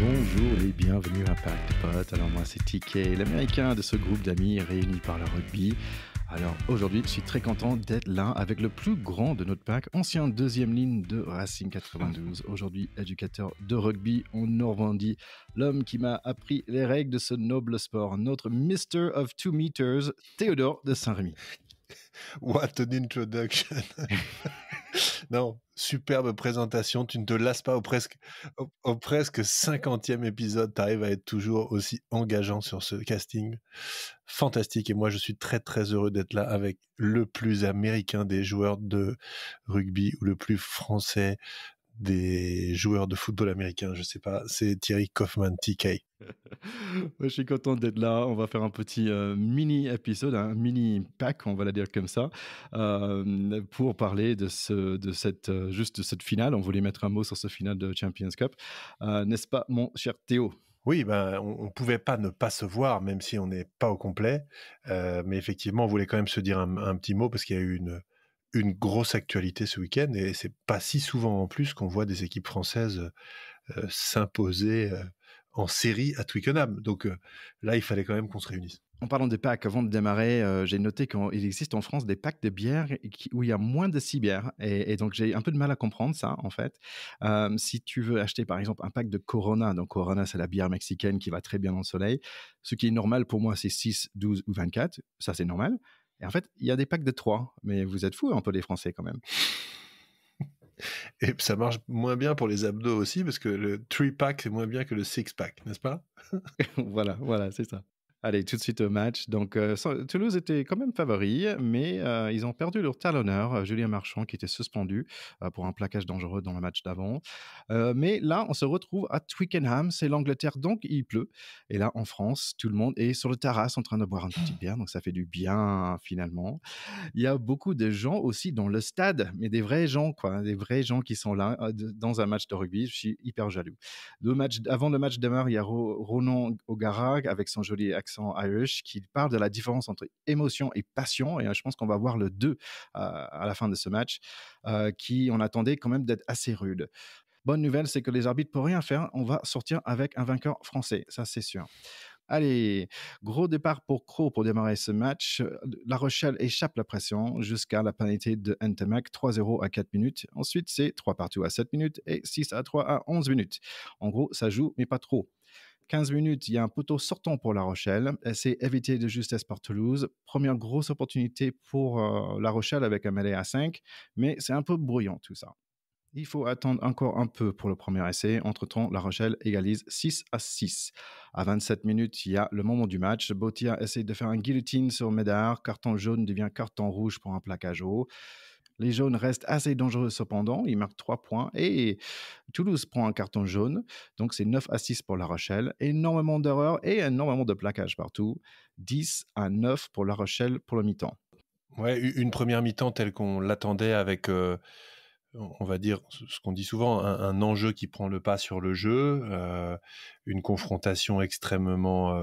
Bonjour et bienvenue à Pack de Potes. Alors moi c'est TK, l'américain de ce groupe d'amis réunis par le rugby. Alors aujourd'hui je suis très content d'être là avec le plus grand de notre pack, ancien deuxième ligne de Racing 92, aujourd'hui éducateur de rugby en Normandie, l'homme qui m'a appris les règles de ce noble sport, notre Mr. of 2 meters, Théodore de Saint-Rémy. What an introduction. Non, superbe présentation, tu ne te lasses pas au presque 50e épisode, tu arrives à être toujours aussi engageant sur ce casting. Fantastique, et moi je suis très très heureux d'être là avec le plus américain des joueurs de rugby ou le plus français des joueurs de football américain, je sais pas, c'est Thierry Kaufmann, TK. Je suis content d'être là. On va faire un petit mini-épisode, un mini-pack, on va la dire comme ça, pour parler de cette finale. On voulait mettre un mot sur ce finale de Champions Cup. N'est-ce pas, mon cher Théo ? Oui, on ne pouvait pas ne pas se voir, même si on n'est pas au complet. Mais effectivement, on voulait quand même se dire un petit mot, parce qu'il y a eu une grosse actualité ce week-end, et c'est pas si souvent en plus qu'on voit des équipes françaises s'imposer en série à Twickenham. Donc là, il fallait quand même qu'on se réunisse. En parlant des packs, avant de démarrer, j'ai noté qu'il existe en France des packs de bières où il y a moins de 6 bières. Et donc, j'ai un peu de mal à comprendre ça, en fait. Si tu veux acheter, par exemple, un pack de Corona, donc Corona, c'est la bière mexicaine qui va très bien dans le soleil. Ce qui est normal pour moi, c'est 6, 12 ou 24. Ça, c'est normal. Et en fait, il y a des packs de 3. Mais vous êtes fous un peu, les Français, quand même. Et ça marche moins bien pour les abdos aussi, parce que le 3-pack, c'est moins bien que le 6-pack, n'est-ce pas ? Voilà, c'est ça. Allez, tout de suite au match. Donc, Toulouse était quand même favori, mais ils ont perdu leur talonneur, Julien Marchand, qui était suspendu pour un plaquage dangereux dans le match d'avant. Mais là, on se retrouve à Twickenham, c'est l'Angleterre, donc il pleut. Et là, en France, tout le monde est sur le terrasse en train de boire une petite bière, donc ça fait du bien finalement. Il y a beaucoup de gens aussi dans le stade, mais des vrais gens, quoi, des vrais gens qui sont là dans un match de rugby. Je suis hyper jaloux. Avant le match démarre, il y a Ronan O'Gara avec son joli accent Irish qui parle de la différence entre émotion et passion. Et je pense qu'on va voir le 2 à la fin de ce match, qui on attendait quand même d'être assez rude. Bonne nouvelle, c'est que les arbitres ne peuvent rien faire. On va sortir avec un vainqueur français, ça c'est sûr. Allez, gros départ pour Crow pour démarrer ce match. La Rochelle échappe la pression jusqu'à la pénalité de Ntamak, 3-0 à 4 minutes. Ensuite, c'est 3 partout à 7 minutes et 6-3 à 11 minutes. En gros, ça joue, mais pas trop. 15 minutes, il y a un poteau sortant pour La Rochelle. C'est évité de justesse par Toulouse. Première grosse opportunité pour La Rochelle avec un mêlée à 5, mais c'est un peu brouillon tout ça. Il faut attendre encore un peu pour le premier essai. Entre-temps, La Rochelle égalise 6-6. À 27 minutes, il y a le moment du match. Botia essaie de faire un guillotine sur Médard. Carton jaune devient carton rouge pour un plaquage haut. Les jaunes restent assez dangereux cependant. Ils marquent 3 points et Toulouse prend un carton jaune. Donc, c'est 9-6 pour La Rochelle. Énormément d'erreurs et énormément de plaquages partout. 10-9 pour La Rochelle pour le mi-temps. Ouais, une première mi-temps telle qu'on l'attendait avec... on va dire ce qu'on dit souvent, un enjeu qui prend le pas sur le jeu, une confrontation extrêmement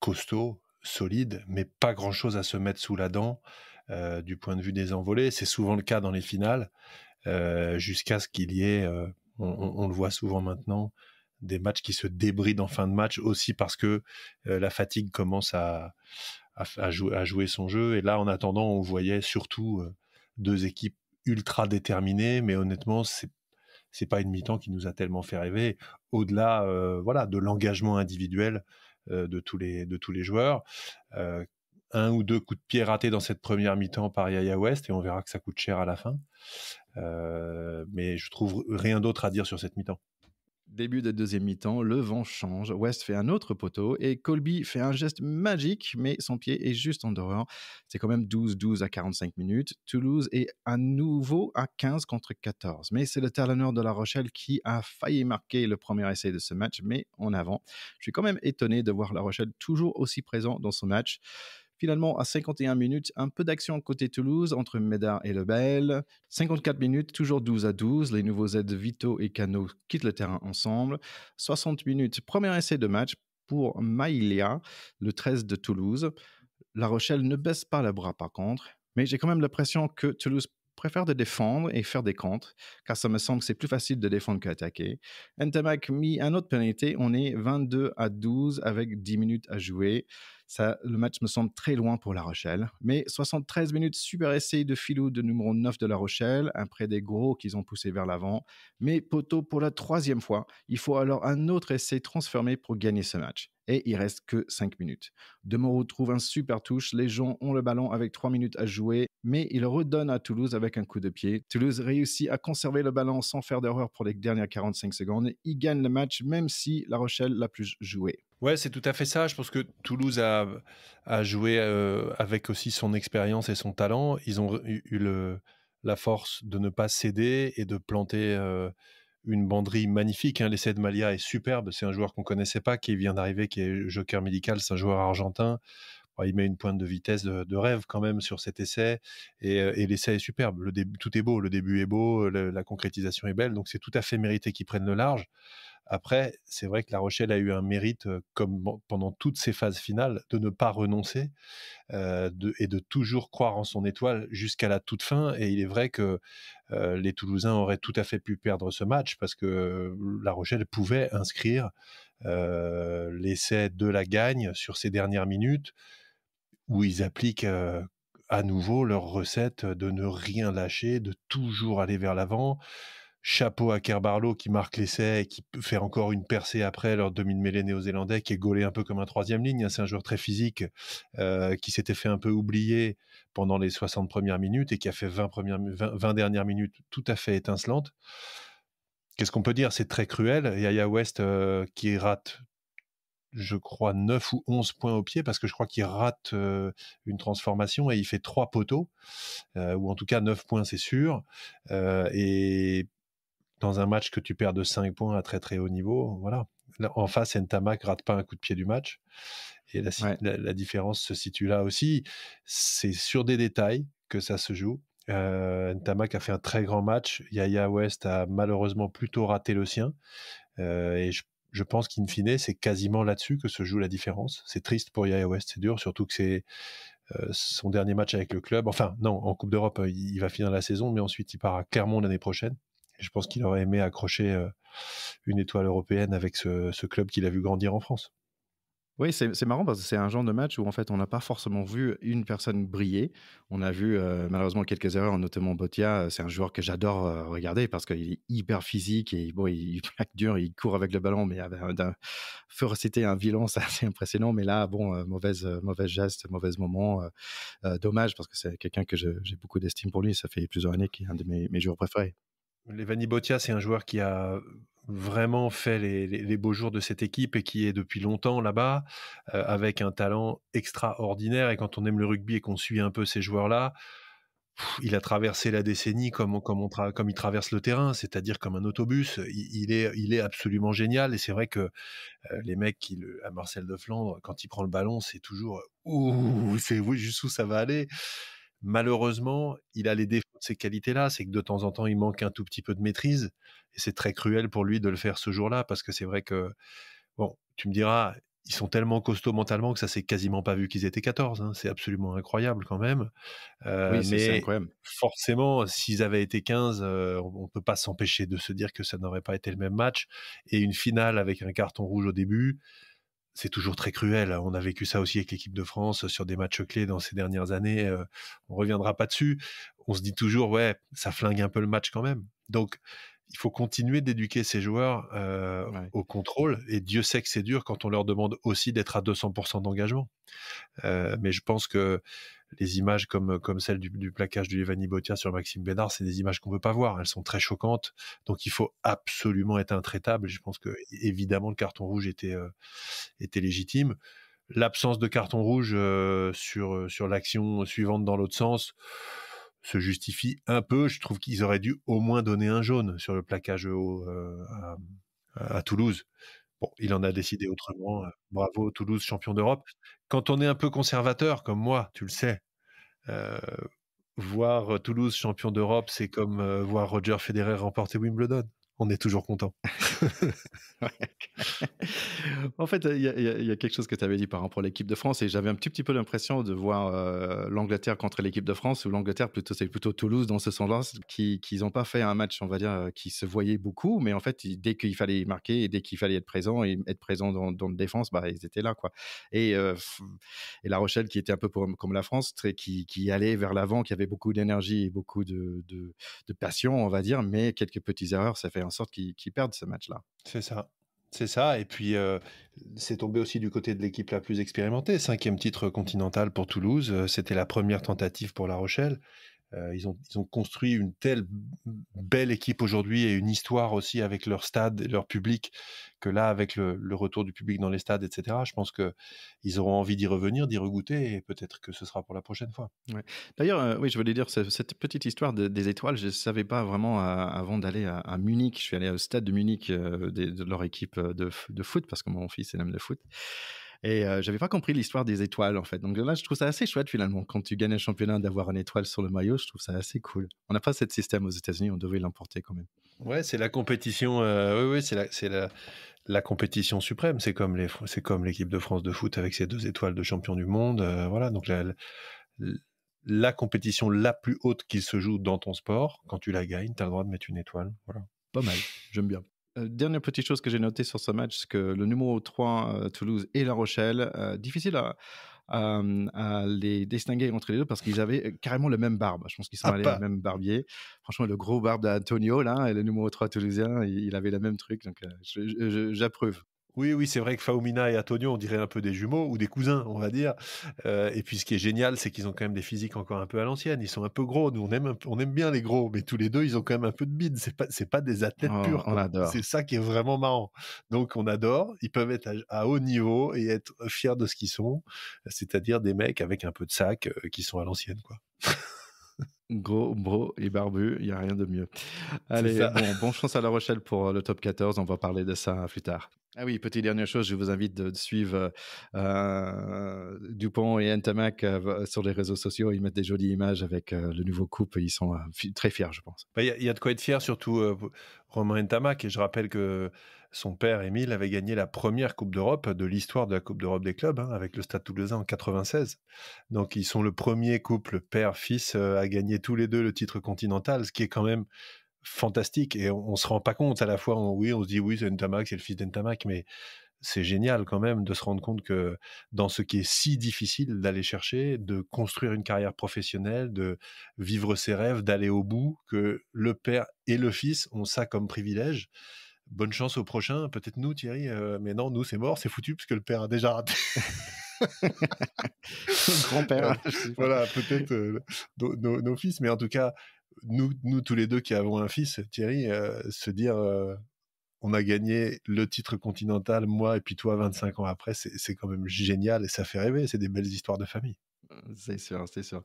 costaud, solide, mais pas grand-chose à se mettre sous la dent du point de vue des envolées. C'est souvent le cas dans les finales, jusqu'à ce qu'il y ait, on le voit souvent maintenant, des matchs qui se débrident en fin de match, aussi parce que la fatigue commence à jouer son jeu. Et là, en attendant, on voyait surtout... deux équipes ultra déterminées, mais honnêtement, c'est pas une mi-temps qui nous a tellement fait rêver, au-delà de l'engagement individuel de tous les joueurs. Un ou deux coups de pied ratés dans cette première mi-temps par Yaya West, et on verra que ça coûte cher à la fin. Mais je trouve rien d'autre à dire sur cette mi-temps. Début de deuxième mi-temps, le vent change, West fait un autre poteau et Colby fait un geste magique, mais son pied est juste en dehors. C'est quand même 12-12 à 45 minutes. Toulouse est à nouveau à 15 contre 14. Mais c'est le talonneur de La Rochelle qui a failli marquer le premier essai de ce match, mais en avant. Je suis quand même étonné de voir La Rochelle toujours aussi présent dans ce match. Finalement, à 51 minutes, un peu d'action côté Toulouse entre Médard et Lebel. 54 minutes, toujours 12-12. Les nouveaux aides Vito et Cano quittent le terrain ensemble. 60 minutes, premier essai de match pour Maïlia, le 13 de Toulouse. La Rochelle ne baisse pas les bras par contre, mais j'ai quand même l'impression que Toulouse préfère de défendre et faire des contres, car ça me semble que c'est plus facile de défendre qu'attaquer. Ntamak mis un autre pénalité, on est 22-12 avec 10 minutes à jouer. Ça, le match me semble très loin pour La Rochelle. Mais 73 minutes, super essai de Filou de numéro 9 de La Rochelle, après des gros qu'ils ont poussé vers l'avant. Mais poteau pour la troisième fois, il faut alors un autre essai transformé pour gagner ce match. Et il reste que 5 minutes. Demoreau trouve un super touche, les gens ont le ballon avec 3 minutes à jouer, mais il redonne à Toulouse avec un coup de pied. Toulouse réussit à conserver le ballon sans faire d'erreur pour les dernières 45 secondes. Il gagne le match même si La Rochelle l'a plus joué. Ouais, c'est tout à fait ça. Je pense que Toulouse a joué avec aussi son expérience et son talent. Ils ont eu la force de ne pas céder et de planter une banderie magnifique. Hein. L'essai de Malia est superbe. C'est un joueur qu'on ne connaissait pas, qui vient d'arriver, qui est joker médical. C'est un joueur argentin. Bon, il met une pointe de vitesse de rêve quand même sur cet essai. Et l'essai est superbe. Tout est beau. Le début est beau. La concrétisation est belle. Donc c'est tout à fait mérité qu'ils prennent le large. Après, c'est vrai que La Rochelle a eu un mérite, comme pendant toutes ses phases finales, de ne pas renoncer et de toujours croire en son étoile jusqu'à la toute fin. Et il est vrai que les Toulousains auraient tout à fait pu perdre ce match parce que La Rochelle pouvait inscrire l'essai de la gagne sur ces dernières minutes où ils appliquent à nouveau leur recette de ne rien lâcher, de toujours aller vers l'avant. Chapeau à Kerbarlow qui marque l'essai et qui peut faire encore une percée après leur demi-de-mêlée néo-zélandais qui est gaulé un peu comme un troisième ligne. Hein. C'est un joueur très physique qui s'était fait un peu oublier pendant les 60 premières minutes et qui a fait 20 dernières minutes tout à fait étincelantes. Qu'est-ce qu'on peut dire? C'est très cruel. Yaya West qui rate, je crois, 9 ou 11 points au pied parce que je crois qu'il rate une transformation et il fait 3 poteaux, ou en tout cas 9 points, c'est sûr. Et dans un match que tu perds de 5 points à très très haut niveau, voilà. En face, Ntamak rate pas un coup de pied du match. Et Ouais. la différence se situe là aussi. C'est sur des détails que ça se joue. Ntamak a fait un très grand match. Yaya West a malheureusement plutôt raté le sien. Et je pense qu'in fine, c'est quasiment là-dessus que se joue la différence. C'est triste pour Yaya West, c'est dur, surtout que c'est son dernier match avec le club. Enfin, non, en Coupe d'Europe, il va finir la saison, mais ensuite il part à Clermont l'année prochaine. Et je pense qu'il aurait aimé accrocher une étoile européenne avec ce club qu'il a vu grandir en France. Oui, c'est marrant parce que c'est un genre de match où en fait on n'a pas forcément vu une personne briller. On a vu malheureusement quelques erreurs, notamment Botia. C'est un joueur que j'adore regarder parce qu'il est hyper physique et bon, il plaque dur, il court avec le ballon, mais avec d'un férocité, un violence assez impressionnant. Mais là, bon, mauvaise geste, mauvais moment. Dommage parce que c'est quelqu'un que j'ai beaucoup d'estime pour lui. Ça fait plusieurs années qu'il est un de mes joueurs préférés. Levani Botia, c'est un joueur qui a vraiment fait les beaux jours de cette équipe et qui est depuis longtemps là-bas, avec un talent extraordinaire. Et quand on aime le rugby et qu'on suit un peu ces joueurs-là, il a traversé la décennie comme il traverse le terrain, c'est-à-dire comme un autobus. Il est absolument génial. Et c'est vrai que les mecs à Marcel de Flandre, quand il prend le ballon, c'est toujours ouh, c'est oui, jusqu'où ça va aller. Malheureusement, il a les défauts de ces qualités-là, c'est que de temps en temps, il manque un tout petit peu de maîtrise. Et c'est très cruel pour lui de le faire ce jour-là, parce que c'est vrai que, bon, tu me diras, ils sont tellement costauds mentalement que ça s'est quasiment pas vu qu'ils étaient 14. Hein. C'est absolument incroyable quand même. Oui, c'est Mais incroyable. forcément, s'ils avaient été 15, on ne peut pas s'empêcher de se dire que ça n'aurait pas été le même match. Et une finale avec un carton rouge au début, c'est toujours très cruel. On a vécu ça aussi avec l'équipe de France sur des matchs clés dans ces dernières années. On reviendra pas dessus. On se dit toujours, ouais, ça flingue un peu le match quand même. Donc, il faut continuer d'éduquer ces joueurs Ouais. au contrôle. Et Dieu sait que c'est dur quand on leur demande aussi d'être à 200% d'engagement. Mais je pense que les images comme celle du plaquage du Levani Botia sur Maxime Bénard, c'est des images qu'on ne veut pas voir. Elles sont très choquantes. Donc il faut absolument être intraitable. Je pense que évidemment le carton rouge était légitime. L'absence de carton rouge sur l'action suivante dans l'autre sens se justifie un peu. Je trouve qu'ils auraient dû au moins donner un jaune sur le plaquage haut à Toulouse. Bon, il en a décidé autrement. Bravo Toulouse, champion d'Europe. Quand on est un peu conservateur comme moi, tu le sais, heu, voir Toulouse champion d'Europe, c'est comme voir Roger Federer remporter Wimbledon. On est toujours content. Ouais, OK. En fait, il y a quelque chose que tu avais dit par rapport à l'équipe de France et j'avais un petit peu l'impression de voir, l'Angleterre contre l'équipe de France ou l'Angleterre plutôt c'est plutôt Toulouse dans ce sens-là, qu'ils ont pas fait un match, on va dire, qui se voyait beaucoup, mais en fait, dès qu'il fallait marquer et dès qu'il fallait être présent dans la défense, bah, ils étaient là, quoi et f et La Rochelle qui était un peu comme la France, très qui allait vers l'avant, qui avait beaucoup d'énergie et beaucoup de passion, on va dire, mais quelques petites erreurs, ça fait en sorte qu'ils perdent ce match-là. C'est ça. C'est ça et puis, c'est tombé aussi du côté de l'équipe la plus expérimentée. 5e titre continental pour Toulouse, c'était la première tentative pour La Rochelle. Ils ont construit une telle belle équipe aujourd'hui et une histoire aussi avec leur stade et leur public, que là, avec le retour du public dans les stades et cetera, je pense qu'ils auront envie d'y revenir, d'y regoûter et peut-être que ce sera pour la prochaine fois. Ouais. D'ailleurs, oui, je voulais dire cette petite histoire des étoiles, je ne savais pas vraiment avant d'aller à Munich. Je suis allé au stade de Munich de leur équipe de foot, parce que mon fils il aime le foot. Et j'avais pas compris l'histoire des étoiles, en fait. Donc là, je trouve ça assez chouette, finalement. Quand tu gagnes un championnat, d'avoir une étoile sur le maillot, je trouve ça assez cool. On n'a pas ce système aux États-Unis, on devait l'importer quand même. Ouais, c'est la compétition, oui, oui, c'est la compétition suprême. C'est comme l'équipe de France de foot avec ses 2 étoiles de champion du monde, voilà, donc la compétition la plus haute qui se joue dans ton sport, quand tu la gagnes, tu as le droit de mettre une étoile, voilà. Pas mal, j'aime bien. Dernière petite chose que j'ai notée sur ce match, c'est que le numéro 3, Toulouse et La Rochelle, difficile à les distinguer entre les 2 parce qu'ils avaient, carrément le même barbe. Je pense qu'ils sont Ah allés à un pas même barbier. Franchement, le gros barbe d'Antonio là et le numéro 3 toulousain, il avait le même truc donc j'approuve. Oui, oui, c'est vrai que Faumina et Antonio, on dirait un peu des jumeaux ou des cousins, on va dire. Et puis ce qui est génial, c'est qu'ils ont quand même des physiques encore un peu à l'ancienne. Ils sont un peu gros. Nous, on aime bien les gros, mais tous les deux, ils ont quand même un peu de bide. C'est pas des athlètes Oh, purs, on quoi. adore. C'est ça qui est vraiment marrant. Donc on adore. Ils peuvent être à haut niveau et être fiers de ce qu'ils sont, c'est-à-dire des mecs avec un peu de sac qui sont à l'ancienne, quoi. Gros, bro et barbu, il y a rien de mieux. C'est Allez, ça. bon chance à La Rochelle pour, le top 14, on va parler de ça plus tard. Ah oui, petite dernière chose, je vous invite de suivre, Dupont et Ntamak, sur les réseaux sociaux. Ils mettent des jolies images avec, le nouveau couple. Ils sont, très fiers, je pense. Bah, il y a de quoi être fier, surtout Romain Ntamak. Et je rappelle que son père, Émile, avait gagné la première Coupe d'Europe de l'histoire de la Coupe d'Europe des clubs, hein, avec le Stade Toulousain en 96. Donc, ils sont le premier couple père-fils à gagner tous les deux le titre continental, ce qui est quand même fantastique. Et on se rend pas compte à la fois, oui, on se dit, oui, c'est Ntamak, c'est le fils d'Ntamak, mais c'est génial quand même de se rendre compte que dans ce qui est si difficile d'aller chercher, de construire une carrière professionnelle, de vivre ses rêves, d'aller au bout, que le père et le fils ont ça comme privilège. Bonne chance au prochain, peut-être nous Thierry, mais non, nous c'est mort, c'est foutu parce que le père a déjà raté. Grand-père, Euh, je sais pas. voilà, peut-être nos fils, mais en tout cas, nous tous les deux qui avons un fils, Thierry, se dire on a gagné le titre continental, moi et puis toi 25 ans après, c'est quand même génial et ça fait rêver, c'est des belles histoires de famille. C'est sûr, c'est sûr.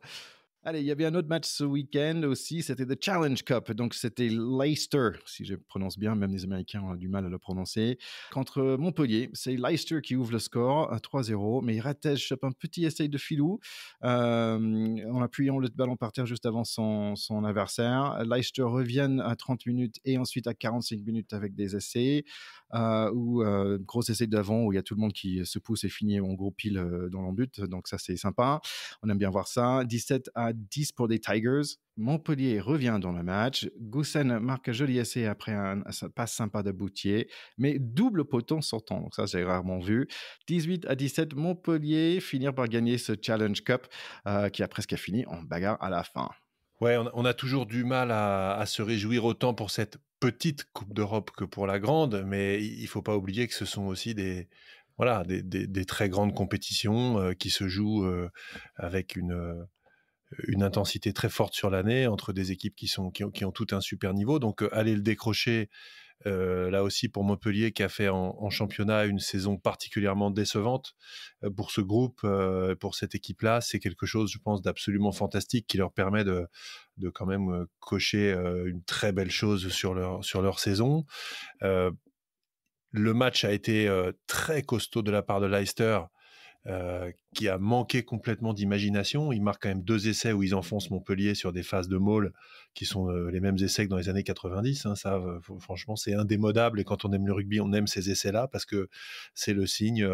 Allez, il y avait un autre match ce week-end aussi, c'était The Challenge Cup. Donc, c'était Leicester, si je prononce bien, même les Américains ont du mal à le prononcer, contre Montpellier. C'est Leicester qui ouvre le score à 3-0, mais Rattez chope un petit essai de filou en appuyant le ballon par terre juste avant son adversaire. Leicester reviennent à 30 minutes et ensuite à 45 minutes avec des essais, ou gros essai d'avant où il y a tout le monde qui se pousse et finit en gros pile dans l'embut. Donc, ça, c'est sympa. On aime bien voir ça. 17-10 pour les Tigers. Montpellier revient dans le match. Goussen marque un joli essai après un passe sympa de Boutier, mais double poteau sortant. Donc ça, j'ai rarement vu. 18-17, Montpellier finir par gagner ce Challenge Cup qui a presque fini en bagarre à la fin. Ouais, on a toujours du mal à se réjouir autant pour cette petite Coupe d'Europe que pour la grande, mais il faut pas oublier que ce sont aussi voilà, des très grandes compétitions qui se jouent avec une intensité très forte sur l'année entre des équipes qui ont tout un super niveau. Donc aller le décrocher là aussi pour Montpellier qui a fait en championnat une saison particulièrement décevante pour ce groupe, pour cette équipe-là, c'est quelque chose, je pense, d'absolument fantastique qui leur permet de quand même cocher une très belle chose sur leur saison. Le match a été très costaud de la part de Leicester, qui a manqué complètement d'imagination. Ils marquent quand même 2 essais où ils enfoncent Montpellier sur des phases de maul qui sont les mêmes essais que dans les années 90. Hein. Ça, franchement, c'est indémodable. Et quand on aime le rugby, on aime ces essais-là parce que c'est le signe,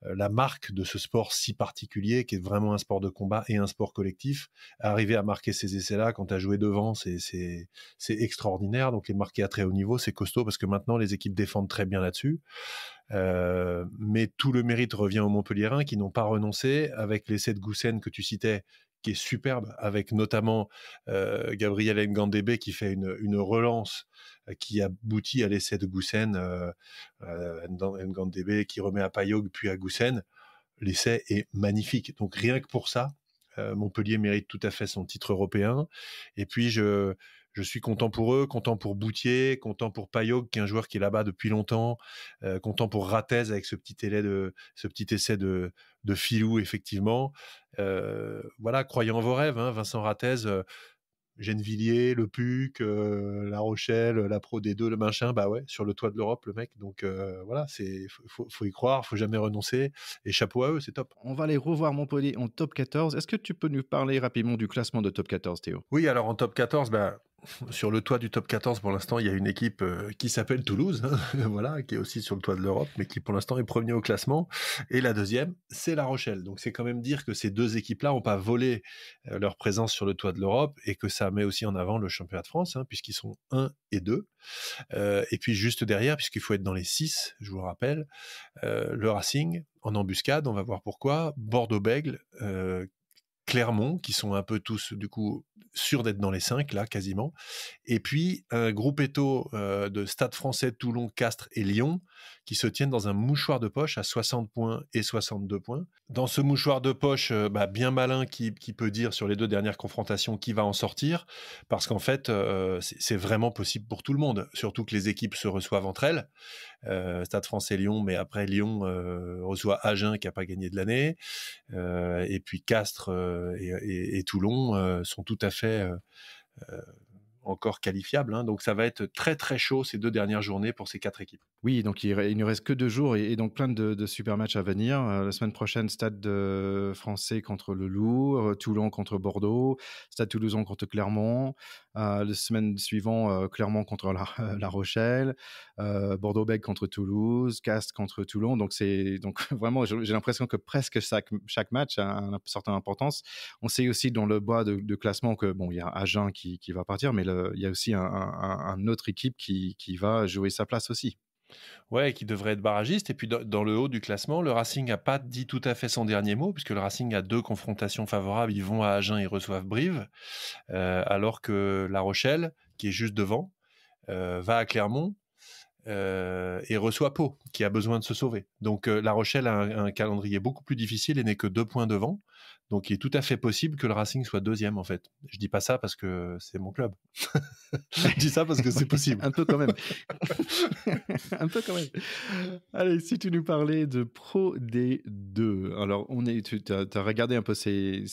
la marque de ce sport si particulier qui est vraiment un sport de combat et un sport collectif. Arriver à marquer ces essais-là quand tu as joué devant, c'est extraordinaire. Donc les marquer à très haut niveau, c'est costaud parce que maintenant les équipes défendent très bien là-dessus. Mais tout le mérite revient aux Montpelliérains qui n'ont pas renoncé avec l'essai de Goussen que tu citais, qui est superbe, avec notamment Gabriel Ngandebe qui fait une relance qui aboutit à l'essai de Goussen, Ngandebe qui remet à Payog puis à Goussen. L'essai est magnifique. Donc rien que pour ça, Montpellier mérite tout à fait son titre européen. Et puis je suis content pour eux, content pour Boutier, content pour Payog, qui est un joueur qui est là-bas depuis longtemps, content pour Ratez avec ce petit essai de filou, effectivement. Voilà, croyez en vos rêves, hein, Vincent Ratez, Gennevilliers, Le Puc, La Rochelle, la Pro D2, le machin, bah ouais, sur le toit de l'Europe, le mec. Donc voilà, faut y croire, faut jamais renoncer. Et chapeau à eux, c'est top. On va aller revoir Montpellier en top 14. Est-ce que tu peux nous parler rapidement du classement de top 14, Théo? Oui, alors en top 14, bah, sur le toit du top 14, pour l'instant, il y a une équipe qui s'appelle Toulouse, hein, voilà, qui est aussi sur le toit de l'Europe, mais qui pour l'instant est premier au classement. Et la deuxième, c'est La Rochelle. Donc c'est quand même dire que ces deux équipes-là n'ont pas volé leur présence sur le toit de l'Europe et que ça met aussi en avant le championnat de France, hein, puisqu'ils sont 1 et 2. Et puis juste derrière, puisqu'il faut être dans les 6, je vous le rappelle, le Racing en embuscade, on va voir pourquoi, Bordeaux-Bègles, Clermont, qui sont un peu tous, du coup, sûrs d'être dans les 5, là, quasiment. Et puis, un groupetto de Stade français, Toulon, Castres et Lyon, qui se tiennent dans un mouchoir de poche à 60 points et 62 points. Dans ce mouchoir de poche, bien malin qui peut dire sur les 2 dernières confrontations qui va en sortir, parce qu'en fait, c'est vraiment possible pour tout le monde, surtout que les équipes se reçoivent entre elles. Stade français Lyon, mais après Lyon reçoit Agen qui n'a pas gagné de l'année, et puis Castres et Toulon sont tout à fait encore qualifiables, hein. Donc ça va être très très chaud ces 2 dernières journées pour ces 4 équipes. Oui, donc il ne reste que 2 jours et donc plein de super matchs à venir. La semaine prochaine, Stade, Français contre le Loup, Toulon contre Bordeaux, Stade Toulousain contre Clermont. La semaine suivante, Clermont contre la La Rochelle, Bordeaux-Bègles contre Toulouse, Castres contre Toulon. Donc c'est donc vraiment j'ai l'impression que presque chaque match a une certaine importance. On sait aussi dans le bas de classement que bon, il y a Agen qui va partir, mais il y a aussi un autre équipe qui va jouer sa place aussi. Ouais, qui devrait être barragiste. Et puis dans le haut du classement, le Racing n'a pas dit tout à fait son dernier mot, puisque le Racing a 2 confrontations favorables. Ils vont à Agen et reçoivent Brive, alors que La Rochelle, qui est juste devant, va à Clermont et reçoit Pau, qui a besoin de se sauver. Donc La Rochelle a un calendrier beaucoup plus difficile et n'est que 2 points devant. Donc il est tout à fait possible que le Racing soit deuxième, en fait. Je dis pas ça parce que c'est mon club. Je dis ça parce que c'est Oui, possible. un peu quand même. Un peu quand même. Allez, si tu nous parlais de Pro D2. Alors, tu as regardé un peu ces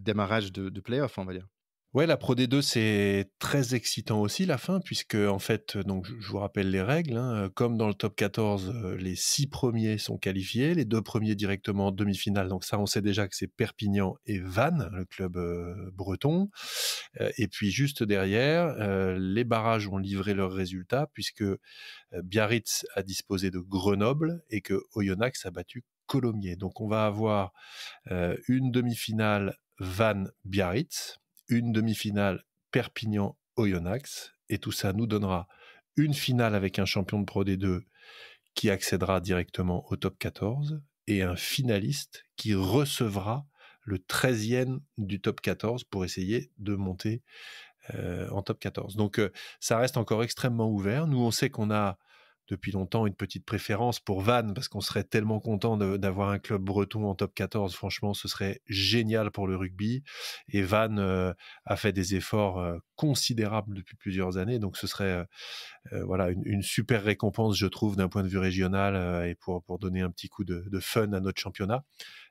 démarrages de playoffs, on va dire. Ouais, la Pro D2, c'est très excitant aussi, la fin, puisque, en fait, donc, je vous rappelle les règles, hein, comme dans le top 14, les 6 premiers sont qualifiés, les 2 premiers directement en demi-finale. Donc ça, on sait déjà que c'est Perpignan et Vannes, le club breton. Et puis juste derrière, les barrages ont livré leurs résultats, puisque Biarritz a disposé de Grenoble et que Oyonnax a battu Colomiers. Donc on va avoir une demi-finale Vannes-Biarritz, une demi-finale Perpignan-Oyonnax, et tout ça nous donnera une finale avec un champion de Pro D2 qui accédera directement au top 14 et un finaliste qui recevra le 13e du top 14 pour essayer de monter en top 14. Donc ça reste encore extrêmement ouvert. Nous, on sait qu'on a depuis longtemps une petite préférence pour Vannes parce qu'on serait tellement content d'avoir un club breton en top 14. Franchement, ce serait génial pour le rugby. Et Vannes a fait des efforts considérables depuis plusieurs années. Donc ce serait voilà, une super récompense, je trouve, d'un point de vue régional et pour donner un petit coup de fun à notre championnat,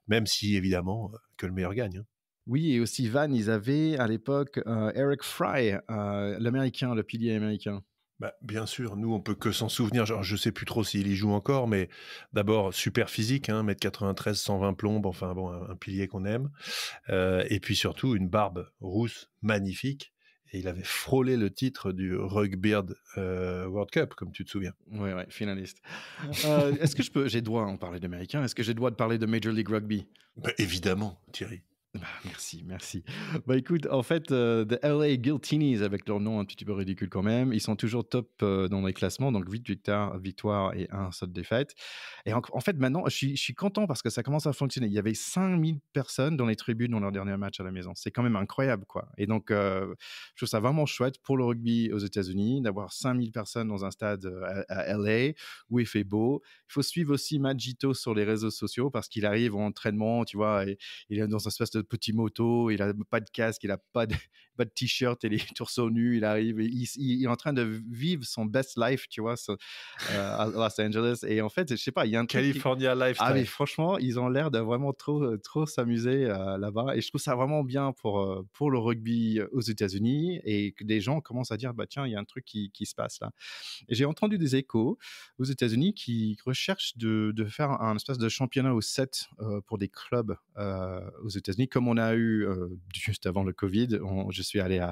même si, évidemment, que le meilleur gagne, hein. Oui, et aussi Vannes, ils avaient à l'époque Eric Fry, l'américain, le pilier américain. Bah, bien sûr, nous, on peut que s'en souvenir. Genre, je sais plus trop s'il y joue encore, mais d'abord, super physique, hein, 1,93 m, 120 plombes, enfin bon, un pilier qu'on aime. Et puis surtout, une barbe rousse magnifique. Et il avait frôlé le titre du Rugbeard World Cup, comme tu te souviens. Ouais, ouais, finaliste. Est-ce que j'ai droit, on parlait d'américain, est-ce que j'ai le droit de parler de Major League Rugby? Bah, évidemment, Thierry. Bah, merci, merci. Bah, écoute, en fait, The LA Guiltinis, avec leur nom un petit peu ridicule quand même, ils sont toujours top dans les classements, donc 8 victoires et un seule défaite. Et en fait, maintenant, je suis content parce que ça commence à fonctionner. Il y avait 5 000 personnes dans les tribunes dans leur dernier match à la maison. C'est quand même incroyable, quoi. Et donc, je trouve ça vraiment chouette pour le rugby aux États-Unis d'avoir 5 000 personnes dans un stade à LA où il fait beau. Il faut suivre aussi Magito sur les réseaux sociaux parce qu'il arrive en entraînement, tu vois, et il est dans une espèce de petit moto, il a pas de casque, il a pas de, pas de t-shirt, il est torso nu, il arrive, il est en train de vivre son best life, tu vois, à Los Angeles. Et en fait, je sais pas, il y a un truc qui... California Ah mais Lifestyle. franchement, ils ont l'air de vraiment trop s'amuser là-bas. Et je trouve ça vraiment bien pour le rugby aux États-Unis et que des gens commencent à dire, bah tiens, il y a un truc qui se passe là. Et j'ai entendu des échos aux États-Unis qui recherchent de faire un espèce de championnat au 7 pour des clubs aux États-Unis, comme on a eu juste avant le Covid. Je suis allé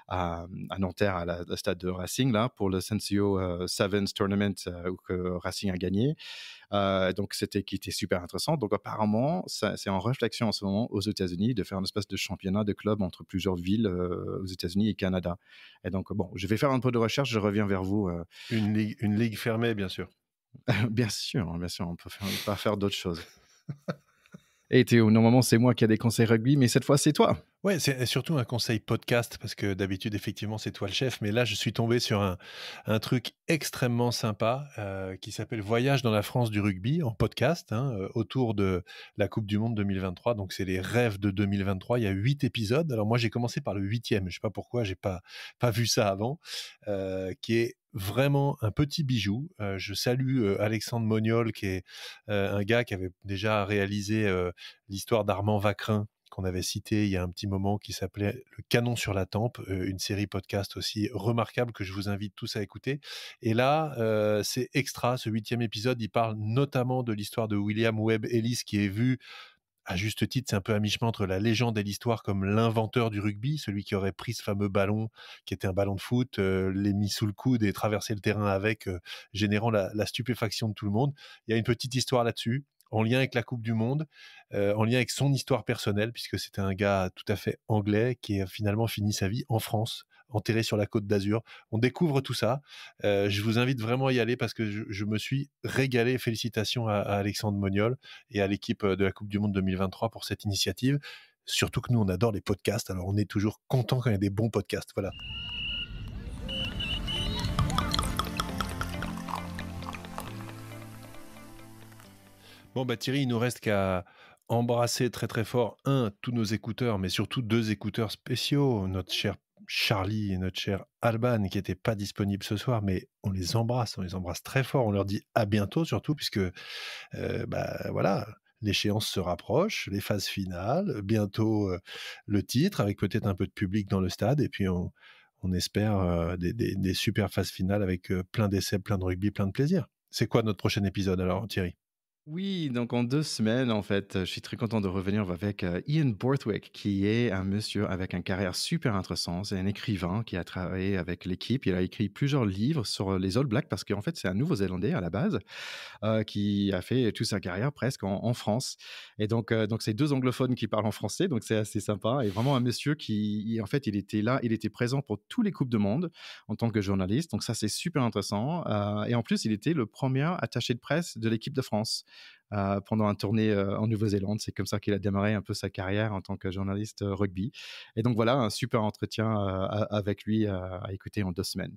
à Nanterre, au stade de Racing, là, pour le Sensio Sevens Tournament où que Racing a gagné. Donc, qui était super intéressant. Donc, apparemment, c'est en réflexion en ce moment aux États-Unis de faire une espèce de championnat de clubs entre plusieurs villes aux États-Unis et Canada. Et donc, bon, je vais faire un peu de recherche, je reviens vers vous. Une ligue fermée, bien sûr. Bien sûr, on peut pas faire d'autres choses. Et Théo, normalement, c'est moi qui ai des conseils rugby, mais cette fois, c'est toi. Ouais, c'est surtout un conseil podcast parce que d'habitude, effectivement, c'est toi le chef. Mais là, je suis tombé sur un truc extrêmement sympa qui s'appelle Voyage dans la France du rugby en podcast, hein, autour de la Coupe du Monde 2023. Donc, c'est les rêves de 2023. Il y a 8 épisodes. Alors, moi, j'ai commencé par le 8e. Je sais pas pourquoi, j'ai pas vu ça avant, qui est vraiment un petit bijou. Je salue Alexandre Moniol, qui est un gars qui avait déjà réalisé l'histoire d'Armand Vacrin, qu'on avait cité il y a un petit moment, qui s'appelait Le Canon sur la tempe, une série podcast aussi remarquable que je vous invite tous à écouter. Et là, c'est extra, ce 8e épisode, il parle notamment de l'histoire de William Webb Ellis, qui est vu, à juste titre, c'est un peu à mi-chemin entre la légende et l'histoire, comme l'inventeur du rugby, celui qui aurait pris ce fameux ballon, qui était un ballon de foot, l'ait mis sous le coude et traversé le terrain avec, générant la stupéfaction de tout le monde. Il y a une petite histoire là-dessus, en lien avec la Coupe du Monde, en lien avec son histoire personnelle, puisque c'était un gars tout à fait anglais qui a finalement fini sa vie en France, enterré sur la Côte d'Azur. On découvre tout ça. Je vous invite vraiment à y aller parce que je me suis régalé. Félicitations à Alexandre Moniol et à l'équipe de la Coupe du Monde 2023 pour cette initiative. Surtout que nous, on adore les podcasts, alors on est toujours content quand il y a des bons podcasts. Voilà. Bon, bah Thierry, il nous reste qu'à embrasser très très fort, tous nos écouteurs, mais surtout deux écouteurs spéciaux, notre cher Charlie et notre cher Alban, qui n'étaient pas disponibles ce soir, mais on les embrasse très fort, on leur dit à bientôt surtout, puisque bah voilà, l'échéance se rapproche, les phases finales, bientôt le titre, avec peut-être un peu de public dans le stade, et puis on espère des super phases finales avec plein d'essais, plein de rugby, plein de plaisir. C'est quoi notre prochain épisode alors, Thierry? Oui, donc en 2 semaines, en fait, je suis très content de revenir avec Ian Borthwick, qui est un monsieur avec une carrière super intéressante. C'est un écrivain qui a travaillé avec l'équipe. Il a écrit plusieurs livres sur les All Blacks parce qu'en fait, c'est un Nouveau-Zélandais à la base qui a fait toute sa carrière presque en France. Et donc c'est deux anglophones qui parlent en français, donc c'est assez sympa. Et vraiment un monsieur en fait, il était là, il était présent pour tous les Coupes du Monde en tant que journaliste. Donc ça, c'est super intéressant. Et en plus, il était le premier attaché de presse de l'équipe de France pendant un tournée en Nouvelle-Zélande. C'est comme ça qu'il a démarré un peu sa carrière en tant que journaliste rugby. Et donc voilà, un super entretien avec lui à écouter en 2 semaines.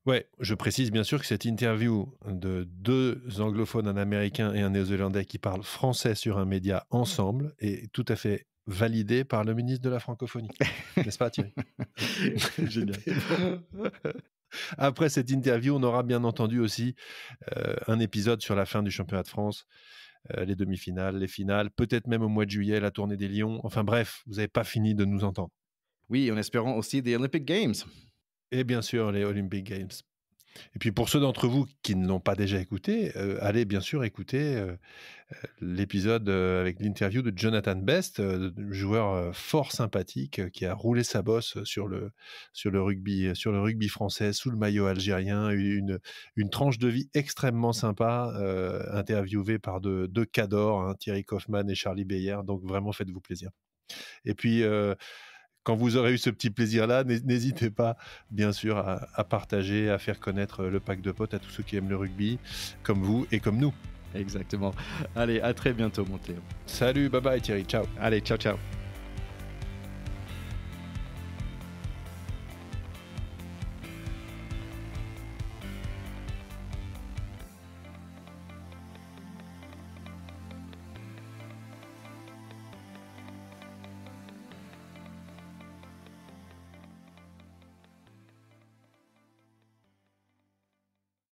Ouais, je précise bien sûr que cette interview de deux anglophones, un américain et un néo-zélandais qui parlent français sur un média ensemble est tout à fait validée par le ministre de la francophonie. N'est-ce pas, Thierry? Génial. Bon. Après cette interview, on aura bien entendu aussi un épisode sur la fin du championnat de France, les demi-finales, les finales, peut-être même au mois de juillet, la tournée des Lions. Enfin bref, vous n'avez pas fini de nous entendre. Oui, en espérant aussi des Olympic Games. Et bien sûr, les Olympic Games. Et puis pour ceux d'entre vous qui ne l'ont pas déjà écouté, allez bien sûr écouter, l'épisode, avec l'interview de Jonathan Best, joueur, fort sympathique, qui a roulé sa bosse sur le rugby français sous le maillot algérien. Une tranche de vie extrêmement sympa, interviewé par 2 cadors, hein, Thierry Kaufmann et Charlie Beyer, donc vraiment faites-vous plaisir. Et puis, quand vous aurez eu ce petit plaisir-là, n'hésitez pas, bien sûr, à partager, à faire connaître le pack de potes à tous ceux qui aiment le rugby, comme vous et comme nous. Exactement. Allez, à très bientôt, mon Théo. Salut, bye bye Thierry, ciao. Allez, ciao, ciao.